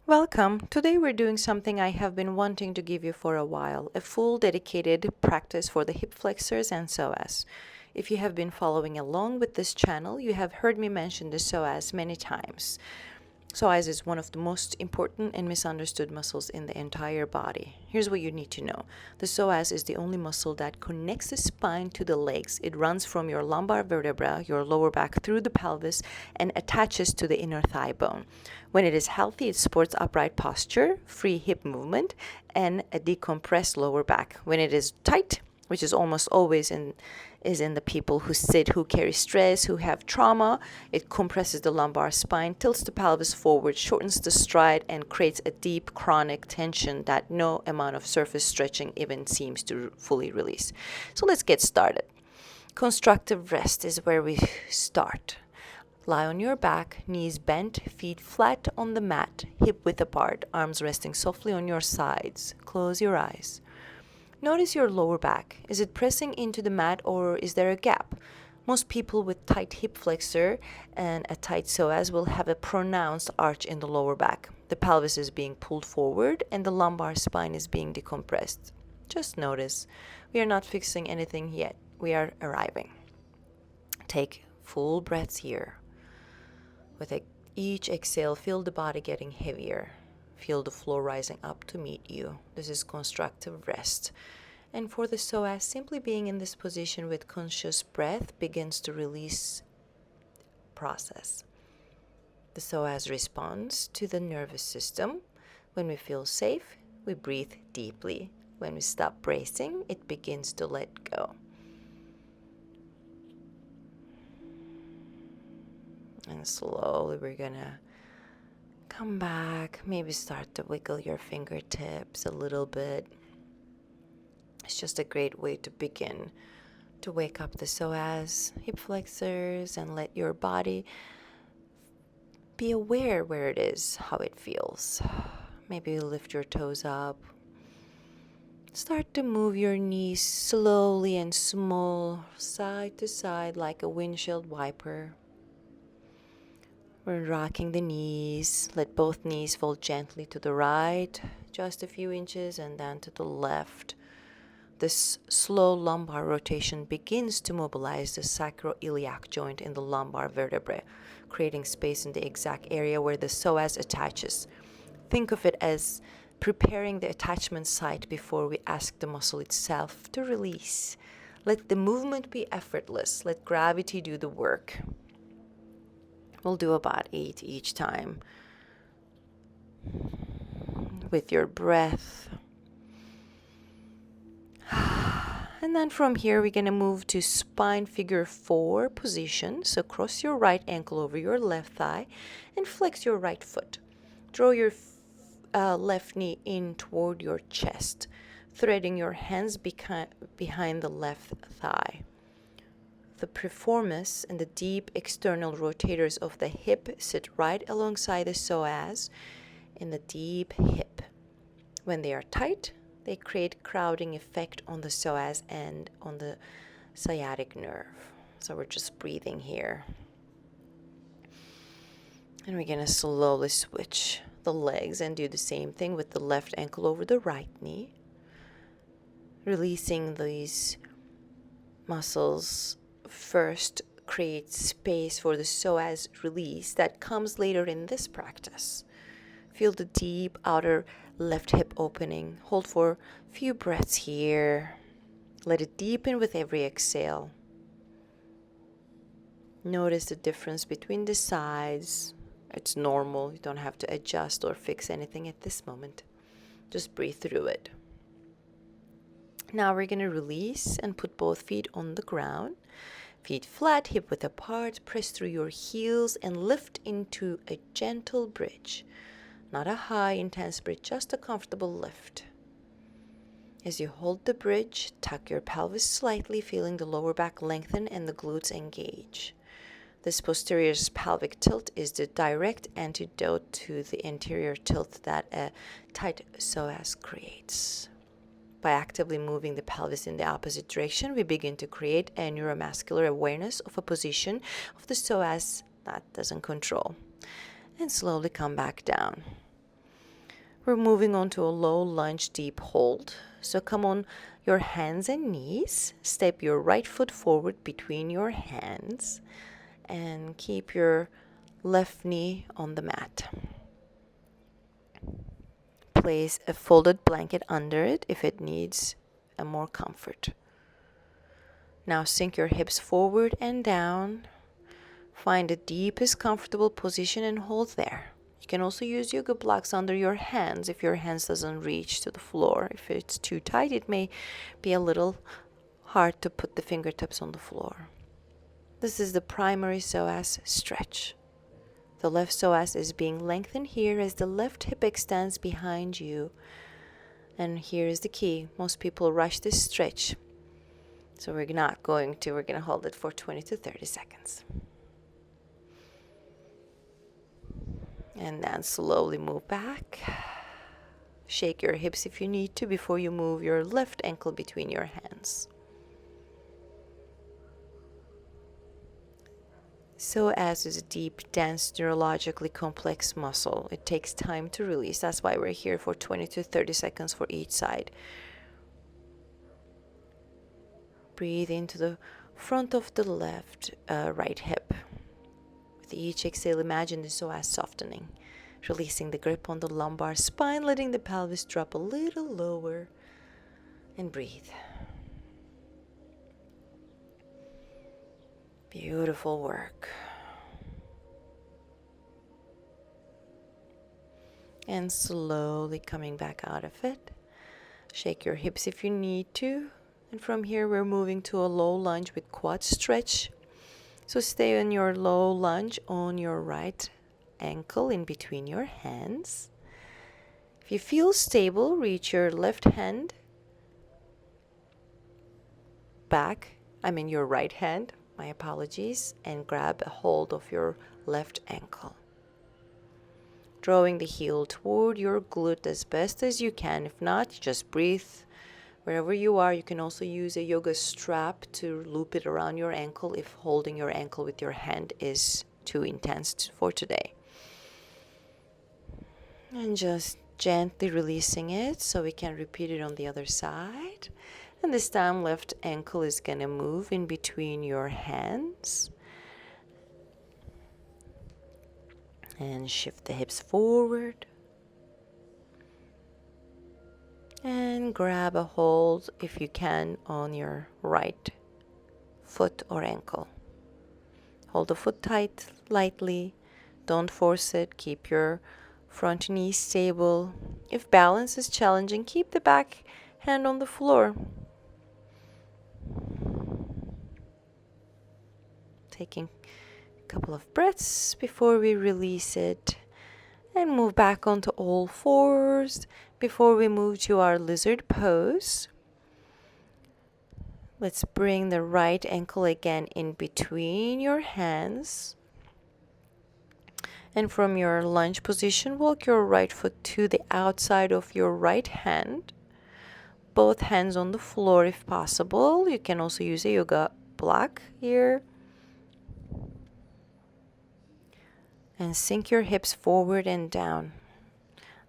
Welcome. Today we're doing something I have been wanting to give you for a while, a full dedicated practice for the hip flexors and psoas. If you have been following along with this channel, you have heard me mention the psoas many times. Psoas is one of the most important and misunderstood muscles in the entire body. Here's what you need to know. The psoas is the only muscle that connects the spine to the legs. It runs from your lumbar vertebra, your lower back, through the pelvis and attaches to the inner thigh bone. When it is healthy, it supports upright posture, free hip movement, and a decompressed lower back. When it is tight, which is almost always in the people who sit, who carry stress, who have trauma, it compresses the lumbar spine, tilts the pelvis forward, shortens the stride, and creates a deep chronic tension that no amount of surface stretching even seems to fully release. So let's get started. Constructive rest is where we start. Lie on your back, knees bent, feet flat on the mat, hip width apart, arms resting softly on your sides. Close your eyes. Notice your lower back. Is it pressing into the mat or is there a gap? Most people with tight hip flexor and a tight psoas will have a pronounced arch in the lower back. The pelvis is being pulled forward and the lumbar spine is being decompressed. Just notice. We are not fixing anything yet. We are arriving. Take full breaths here. With each exhale, feel the body getting heavier. Feel the floor rising up to meet you. This is constructive rest. And for the psoas, simply being in this position with conscious breath begins to release process. The psoas responds to the nervous system. When we feel safe, we breathe deeply. When we stop bracing, it begins to let go. And slowly we're gonna come back, maybe start to wiggle your fingertips a little bit. It's just a great way to begin to wake up the psoas, hip flexors, and let your body be aware where it is, how it feels. Maybe lift your toes up. Start to move your knees slowly and small, side to side like a windshield wiper. We're rocking the knees. Let both knees fall gently to the right, just a few inches, and then to the left. This slow lumbar rotation begins to mobilize the sacroiliac joint in the lumbar vertebrae, creating space in the exact area where the psoas attaches. Think of it as preparing the attachment site before we ask the muscle itself to release. Let the movement be effortless. Let gravity do the work. We'll do about 8 each time. With your breath. And then from here, we're going to move to Supine Figure Four position. So cross your right ankle over your left thigh and flex your right foot. Draw your left knee in toward your chest, threading your hands behind the left thigh. The piriformis and the deep external rotators of the hip sit right alongside the psoas in the deep hip. When they are tight, they create crowding effect on the psoas and on the sciatic nerve. So we're just breathing here. And we're going to slowly switch the legs and do the same thing with the left ankle over the right knee. Releasing these muscles first creates space for the psoas release that comes later in this practice. Feel the deep outer left hip opening. Hold for a few breaths here. Let it deepen with every exhale. Notice the difference between the sides. It's normal. You don't have to adjust or fix anything at this moment. Just breathe through it. Now we're going to release and put both feet on the ground. Feet flat, hip width apart. Press through your heels and lift into a gentle bridge. Not a high, intense bridge, just a comfortable lift. As you hold the bridge, tuck your pelvis slightly, feeling the lower back lengthen and the glutes engage. This posterior pelvic tilt is the direct antidote to the anterior tilt that a tight psoas creates. By actively moving the pelvis in the opposite direction, we begin to create a neuromuscular awareness of a position of the psoas that doesn't control. And slowly come back down. We're moving on to a low lunge deep hold. So come on your hands and knees. Step your right foot forward between your hands and keep your left knee on the mat. Place a folded blanket under it if it needs a more comfort. Now sink your hips forward and down. Find the deepest comfortable position and hold there. You can also use yoga blocks under your hands if your hands doesn't reach to the floor. If it's too tight, it may be a little hard to put the fingertips on the floor. This is the primary psoas stretch. The left psoas is being lengthened here as the left hip extends behind you. And here is the key. Most people rush this stretch. So we're going to hold it for 20 to 30 seconds. And then slowly move back. Shake your hips if you need to before you move your left ankle between your hands. Psoas is a deep, dense, neurologically complex muscle. It takes time to release. That's why we're here for 20 to 30 seconds for each side. Breathe into the front of the right hip. With each exhale, imagine the psoas softening, releasing the grip on the lumbar spine, letting the pelvis drop a little lower, and breathe. Beautiful work. And slowly coming back out of it. Shake your hips if you need to. And from here, we're moving to a low lunge with quad stretch. So stay on your low lunge on your right ankle in between your hands. If you feel stable, reach your left hand back. Your right hand, my apologies, and grab a hold of your left ankle. Drawing the heel toward your glute as best as you can. If not, just breathe. Wherever you are, you can also use a yoga strap to loop it around your ankle if holding your ankle with your hand is too intense for today. And just gently releasing it so we can repeat it on the other side. And this time, left ankle is going to move in between your hands. And shift the hips forward. And grab a hold, if you can, on your right foot or ankle. Hold the foot tight, lightly. Don't force it. Keep your front knee stable. If balance is challenging, keep the back hand on the floor. Taking a couple of breaths before we release it. And move back onto all fours before we move to our lizard pose. Let's bring the right ankle again in between your hands. And from your lunge position, walk your right foot to the outside of your right hand. Both hands on the floor if possible. You can also use a yoga block here. And sink your hips forward and down.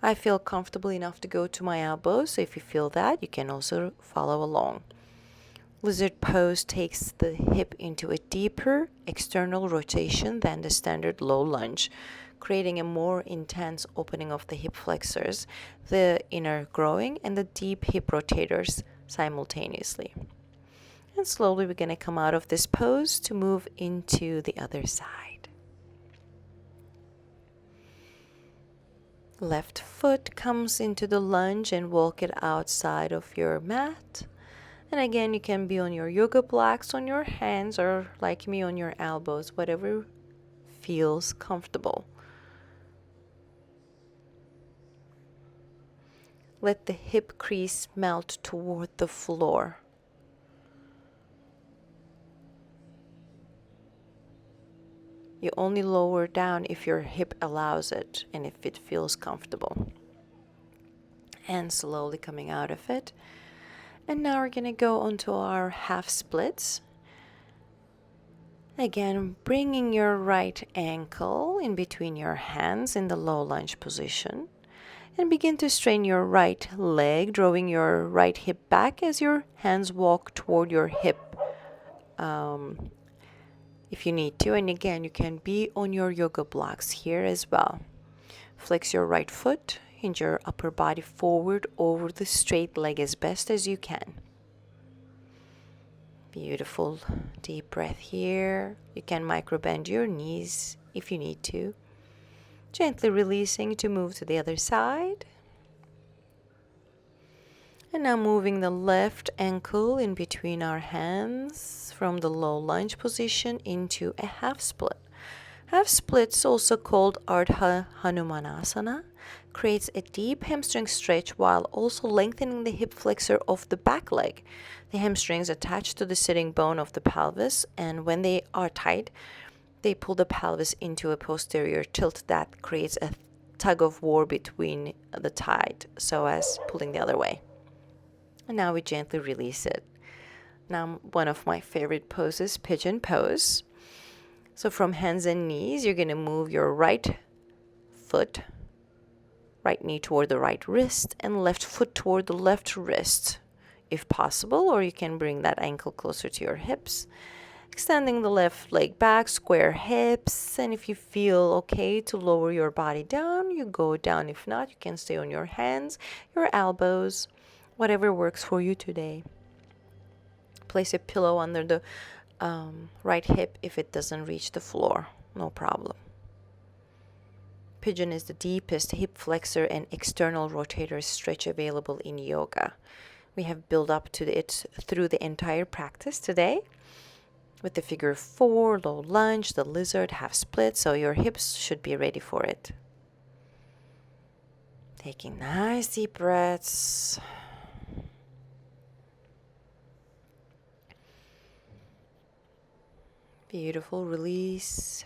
I feel comfortable enough to go to my elbows, so if you feel that, you can also follow along. Lizard pose takes the hip into a deeper external rotation than the standard low lunge, creating a more intense opening of the hip flexors, the inner growing, and the deep hip rotators simultaneously. And slowly we're going to come out of this pose to move into the other side. Left foot comes into the lunge and walk it outside of your mat. And again, you can be on your yoga blocks, on your hands, or like me, on your elbows, whatever feels comfortable. Let the hip crease melt toward the floor. You only lower down if your hip allows it and if it feels comfortable. And slowly coming out of it. And now we're going to go onto our half splits. Again, bringing your right ankle in between your hands in the low lunge position. And begin to strain your right leg, drawing your right hip back as your hands walk toward your hip if you need to. And again, you can be on your yoga blocks here as well. Flex your right foot, hinge your upper body forward over the straight leg as best as you can. Beautiful deep breath here. You can micro bend your knees if you need to. Gently releasing to move to the other side. And now moving the left ankle in between our hands from the low lunge position into a half split. Half splits, also called Ardha Hanumanasana, creates a deep hamstring stretch while also lengthening the hip flexor of the back leg. The hamstrings attach to the sitting bone of the pelvis, and when they are tight, they pull the pelvis into a posterior tilt that creates a tug of war between the tight psoas pulling the other way. And now we gently release it. Now, one of my favorite poses, pigeon pose. So from hands and knees, you're going to move your right foot, right knee toward the right wrist, and left foot toward the left wrist, if possible, or you can bring that ankle closer to your hips. Extending the left leg back, square hips, and if you feel okay to lower your body down, you go down. If not, you can stay on your hands, your elbows, whatever works for you today. Place a pillow under the right hip if it doesn't reach the floor, no problem. Pigeon is the deepest hip flexor and external rotator stretch available in yoga. We have built up to it through the entire practice today with the figure 4, low lunge, the lizard, half split, so your hips should be ready for it. Taking nice deep breaths. Beautiful release.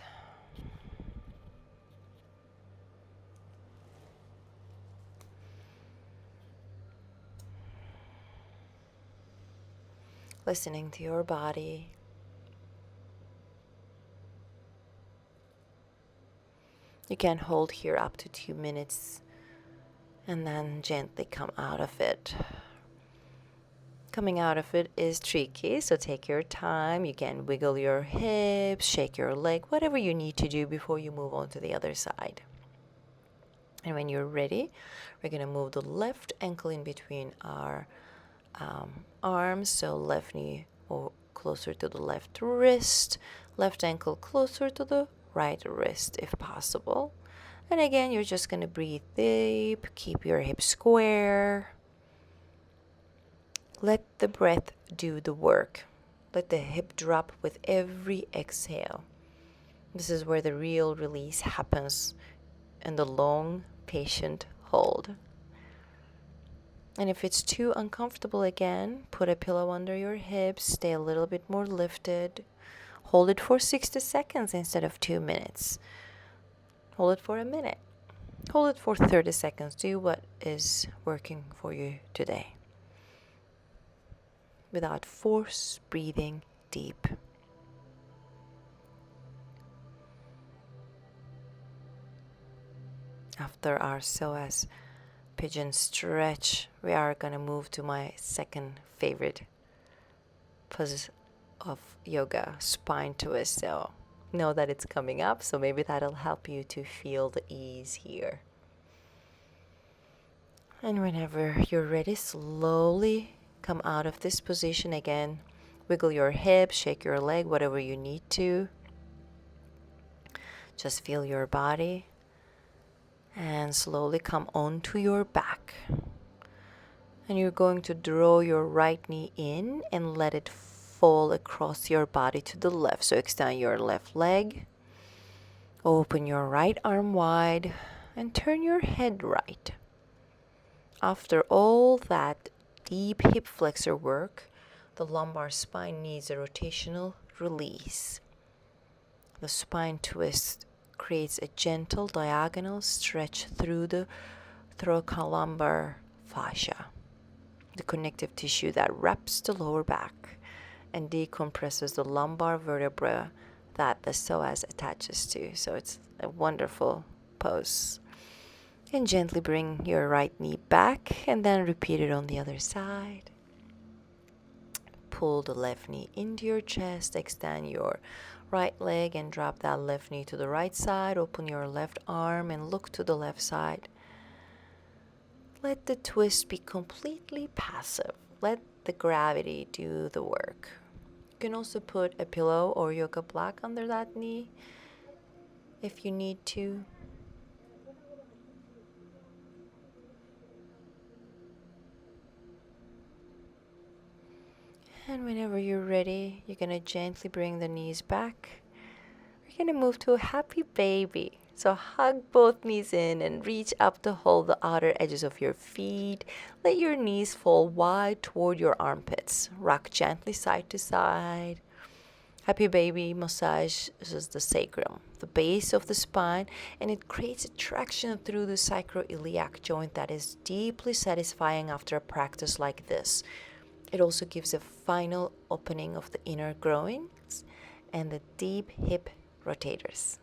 Listening to your body. You can hold here up to 2 minutes and then gently come out of it. Coming out of it is tricky, so take your time. You can wiggle your hips, shake your leg, whatever you need to do before you move on to the other side. And when you're ready, we're going to move the left ankle in between our arms, so left knee closer to the left wrist, left ankle closer to the right wrist if possible. And again, you're just going to breathe deep, keep your hips square. Let the breath do the work. Let the hip drop with every exhale. This is where the real release happens in the long, patient hold. And if it's too uncomfortable again, put a pillow under your hips, stay a little bit more lifted. Hold it for 60 seconds instead of 2 minutes. Hold it for a minute. Hold it for 30 seconds. Do what is working for you today. Without force, breathing deep. After our psoas pigeon stretch, we are going to move to my second favorite pose of yoga, spine twist. So know that it's coming up, so maybe that'll help you to feel the ease here. And whenever you're ready, slowly come out of this position again. Wiggle your hips, shake your leg, whatever you need to. Just feel your body. And slowly come onto your back. And you're going to draw your right knee in and let it fall across your body to the left. So extend your left leg. Open your right arm wide and turn your head right. After all that deep hip flexor work, the lumbar spine needs a rotational release. The spine twist creates a gentle diagonal stretch through the thoracolumbar fascia, the connective tissue that wraps the lower back and decompresses the lumbar vertebra that the psoas attaches to. So it's a wonderful pose. And gently bring your right knee back and then repeat it on the other side. Pull the left knee into your chest, extend your right leg and drop that left knee to the right side. Open your left arm and look to the left side. Let the twist be completely passive. Let the gravity do the work. You can also put a pillow or yoga block under that knee if you need to. And whenever you're ready, you're going to gently bring the knees back. We're going to move to a happy baby. So hug both knees in and reach up to hold the outer edges of your feet. Let your knees fall wide toward your armpits. Rock gently side to side. Happy baby massages the sacrum, the base of the spine, and it creates a traction through the sacroiliac joint that is deeply satisfying after a practice like this. It also gives a final opening of the inner groins and the deep hip rotators.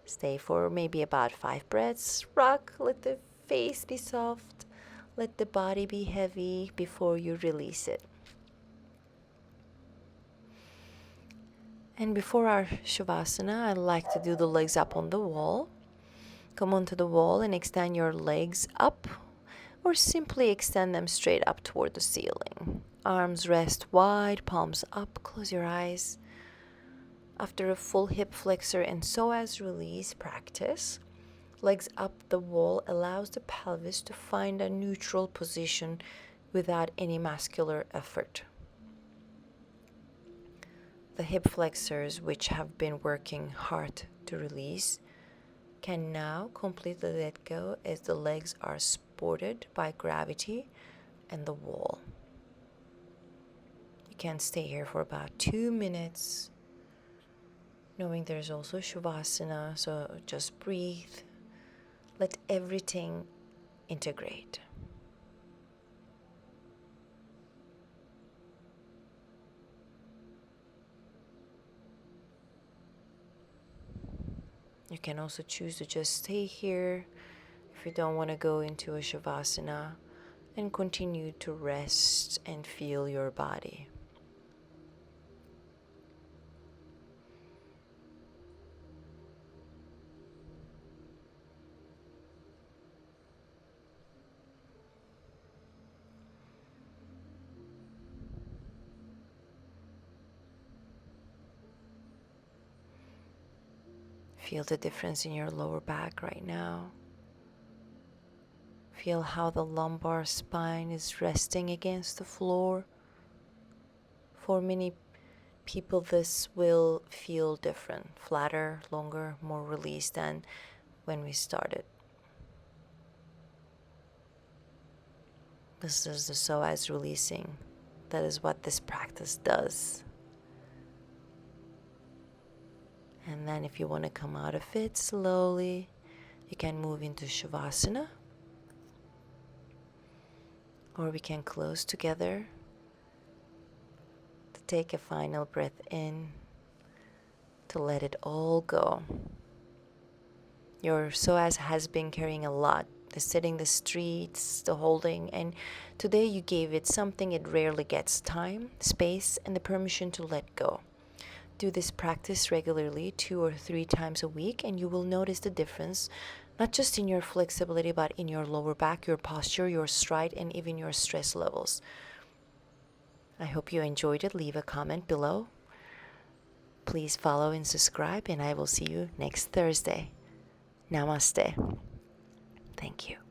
Stay for maybe about 5 breaths. Rock, let the face be soft. Let the body be heavy before you release it. And before our Shavasana, I like to do the legs up on the wall. Come onto the wall and extend your legs up, or simply extend them straight up toward the ceiling. Arms rest wide, palms up, close your eyes. After a full hip flexor and psoas release practice, legs up the wall allows the pelvis to find a neutral position without any muscular effort. The hip flexors, which have been working hard to release, can now completely let go as the legs are supported by gravity and the wall. You can stay here for about 2 minutes, knowing there's also Shavasana, so just breathe. Let everything integrate. You can also choose to just stay here if you don't want to go into a Shavasana, and continue to rest and feel your body. Feel the difference in your lower back right now. Feel how the lumbar spine is resting against the floor. For many people, this will feel different, flatter, longer, more released than when we started. This is the psoas releasing. That is what this practice does. And then if you want to come out of it slowly, you can move into Shavasana. Or we can close together to take a final breath in, to let it all go. Your psoas has been carrying a lot. The sitting, the streets, the holding, and today you gave it something it rarely gets: time, space, and the permission to let go. Do this practice regularly 2 or 3 times a week, and you will notice the difference, not just in your flexibility, but in your lower back, your posture, your stride, and even your stress levels. I hope you enjoyed it. Leave a comment below. Please follow and subscribe, and I will see you next Thursday. Namaste. Thank you.